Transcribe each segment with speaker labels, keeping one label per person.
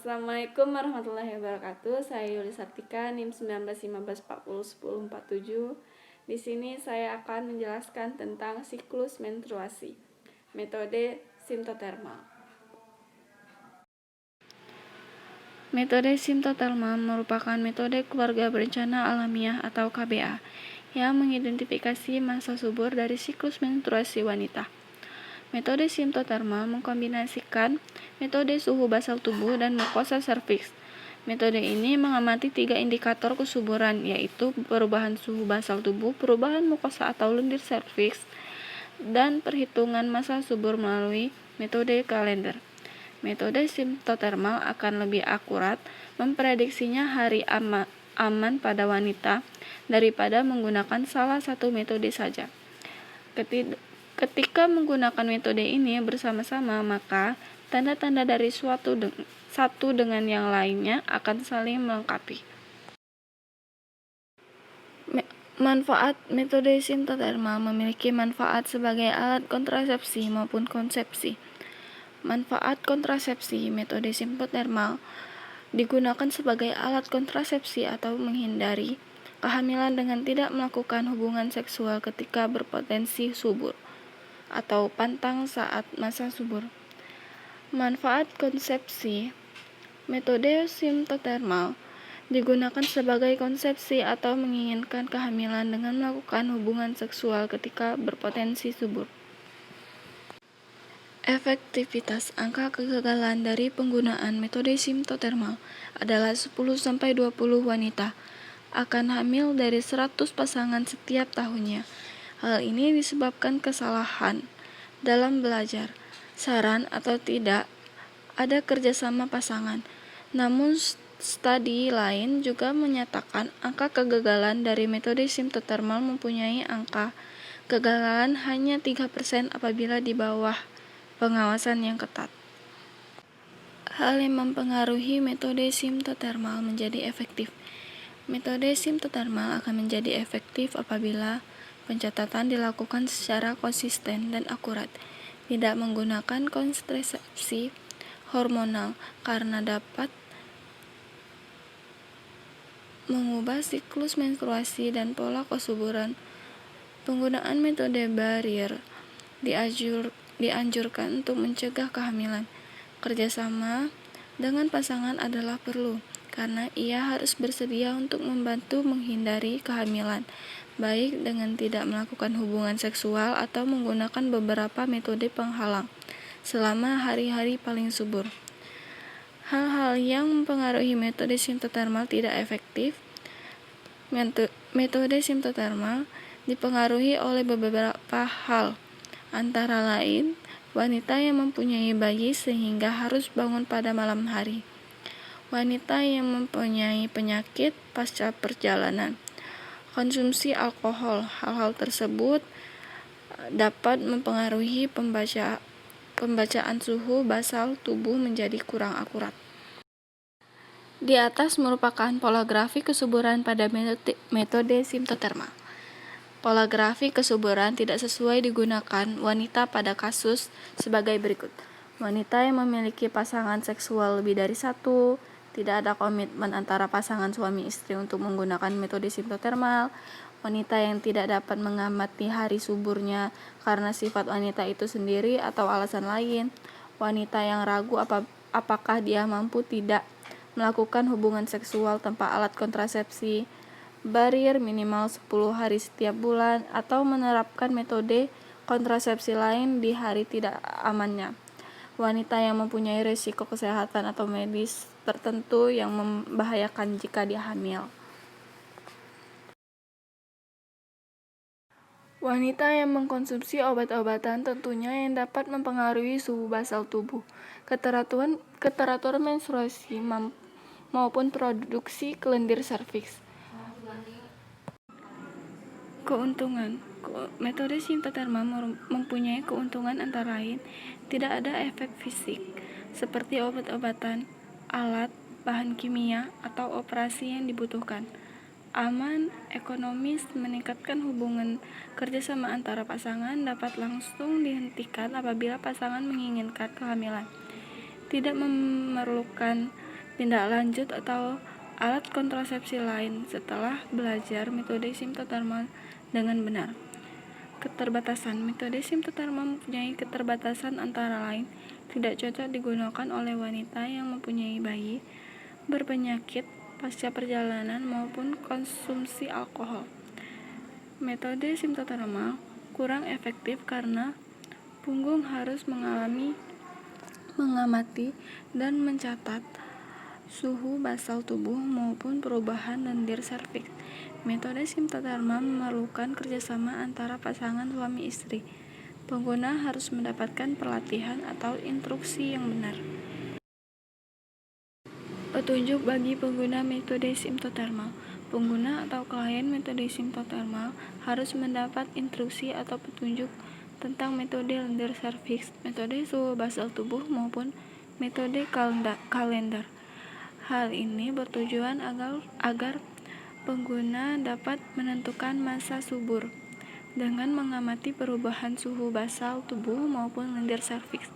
Speaker 1: Assalamualaikum warahmatullahi wabarakatuh. Saya Yuli Sartika, NIM 1915401047. Di sini saya akan menjelaskan tentang siklus menstruasi, metode simptotermal. Metode simptotermal merupakan metode keluarga berencana alamiah atau KBA yang mengidentifikasi masa subur dari siklus menstruasi wanita. Metode simptotermal mengkombinasikan metode suhu basal tubuh dan mukosa serviks. Metode ini mengamati 3 indikator kesuburan, yaitu perubahan suhu basal tubuh, perubahan mukosa atau lendir serviks, dan perhitungan masa subur melalui metode kalender. Metode simptotermal akan lebih akurat memprediksinya hari aman pada wanita daripada menggunakan salah satu metode saja. Ketika menggunakan metode ini bersama-sama, maka tanda-tanda dari satu dengan yang lainnya akan saling melengkapi. Manfaat metode simptotermal memiliki manfaat sebagai alat kontrasepsi maupun konsepsi. Manfaat kontrasepsi: metode simptotermal digunakan sebagai alat kontrasepsi atau menghindari kehamilan dengan tidak melakukan hubungan seksual ketika berpotensi subur atau pantang saat masa subur. Manfaat konsepsi: metode simptotermal digunakan sebagai konsepsi atau menginginkan kehamilan dengan melakukan hubungan seksual ketika berpotensi subur. Efektivitas angka kegagalan dari penggunaan metode simptotermal adalah 10-20 wanita akan hamil dari 100 pasangan setiap tahunnya. Hal ini disebabkan kesalahan dalam belajar, saran atau tidak ada kerjasama pasangan. Namun studi lain juga menyatakan angka kegagalan dari metode simptotermal mempunyai angka kegagalan hanya 3% apabila di bawah pengawasan yang ketat. Hal yang mempengaruhi metode simptotermal menjadi efektif. Metode simptotermal akan menjadi efektif apabila pencatatan dilakukan secara konsisten dan akurat, tidak menggunakan kontrasepsi hormonal karena dapat mengubah siklus menstruasi dan pola kesuburan. Penggunaan metode barrier dianjurkan untuk mencegah kehamilan. Kerjasama dengan pasangan adalah perlu, karena ia harus bersedia untuk membantu menghindari kehamilan, baik dengan tidak melakukan hubungan seksual atau menggunakan beberapa metode penghalang selama hari-hari paling subur. Hal-hal yang mempengaruhi metode simptotermal tidak efektif. Metode simptotermal dipengaruhi oleh beberapa hal, antara lain wanita yang mempunyai bayi sehingga harus bangun pada malam hari, wanita yang mempunyai penyakit pasca perjalanan, konsumsi alkohol. Hal-hal tersebut dapat mempengaruhi pembacaan suhu basal tubuh menjadi kurang akurat. Di atas merupakan pola grafik kesuburan pada metode simptotermal. Pola grafik kesuburan tidak sesuai digunakan wanita pada kasus sebagai berikut. Wanita yang memiliki pasangan seksual lebih dari satu, tidak ada komitmen antara pasangan suami istri untuk menggunakan metode simptotermal, wanita yang tidak dapat mengamati hari suburnya karena sifat wanita itu sendiri atau alasan lain, wanita yang ragu apakah dia mampu tidak melakukan hubungan seksual tanpa alat kontrasepsi, barrier minimal 10 hari setiap bulan, atau menerapkan metode kontrasepsi lain di hari tidak amannya, wanita yang mempunyai risiko kesehatan atau medis tertentu yang membahayakan jika dia hamil. Wanita yang mengkonsumsi obat-obatan tentunya yang dapat mempengaruhi suhu basal tubuh, keteraturan menstruasi maupun produksi kelendir serviks. Keuntungan: metode simptotermal mempunyai keuntungan antara lain tidak ada efek fisik seperti obat-obatan, alat, bahan kimia, atau operasi yang dibutuhkan. Aman, ekonomis, meningkatkan hubungan kerjasama antara pasangan, dapat langsung dihentikan apabila pasangan menginginkan kehamilan. Tidak memerlukan tindak lanjut atau alat kontrasepsi lain setelah belajar metode simtotermal dengan benar. Keterbatasan metode simtotermal mempunyai keterbatasan antara lain tidak cocok digunakan oleh wanita yang mempunyai bayi, berpenyakit, pasca perjalanan maupun konsumsi alkohol. Metode simtotermal kurang efektif karena punggung harus mengamati dan mencatat suhu basal tubuh maupun perubahan lendir serviks. Metode simtotermal memerlukan kerjasama antara pasangan suami istri. Pengguna harus mendapatkan pelatihan atau instruksi yang benar. Petunjuk bagi pengguna metode simtotermal. Pengguna atau klien metode simtotermal harus mendapat instruksi atau petunjuk tentang metode lendir serviks, metode suhu basal tubuh maupun metode kalender. Hal ini bertujuan agar pengguna dapat menentukan masa subur dengan mengamati perubahan suhu basal tubuh maupun lendir serviks.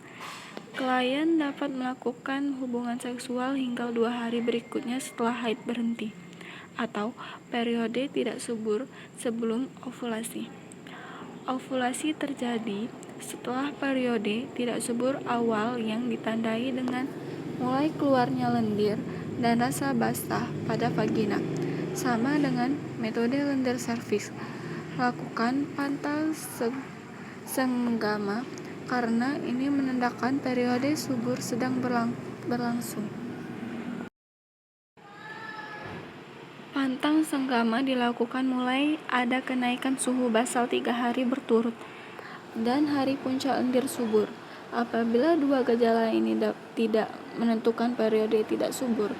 Speaker 1: Klien dapat melakukan hubungan seksual hingga 2 hari berikutnya setelah haid berhenti atau periode tidak subur sebelum ovulasi. Ovulasi terjadi setelah periode tidak subur awal yang ditandai dengan mulai keluarnya lendir dan rasa basah pada vagina. Sama dengan metode lendir serviks. Lakukan pantau senggama karena ini menandakan periode subur sedang berlangsung. Pantang senggama dilakukan mulai ada kenaikan suhu basal 3 hari berturut dan hari puncak lendir subur. Apabila dua gejala ini tidak menentukan periode tidak subur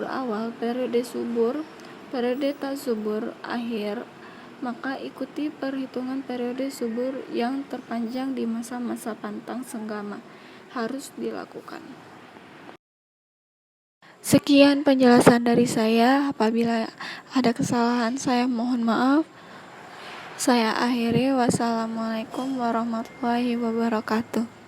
Speaker 1: awal, periode tak subur akhir, maka ikuti perhitungan periode subur yang terpanjang di masa-masa pantang senggama harus dilakukan. Sekian penjelasan dari saya. Apabila ada kesalahan, saya mohon maaf. Saya akhiri. Wassalamualaikum warahmatullahi wabarakatuh.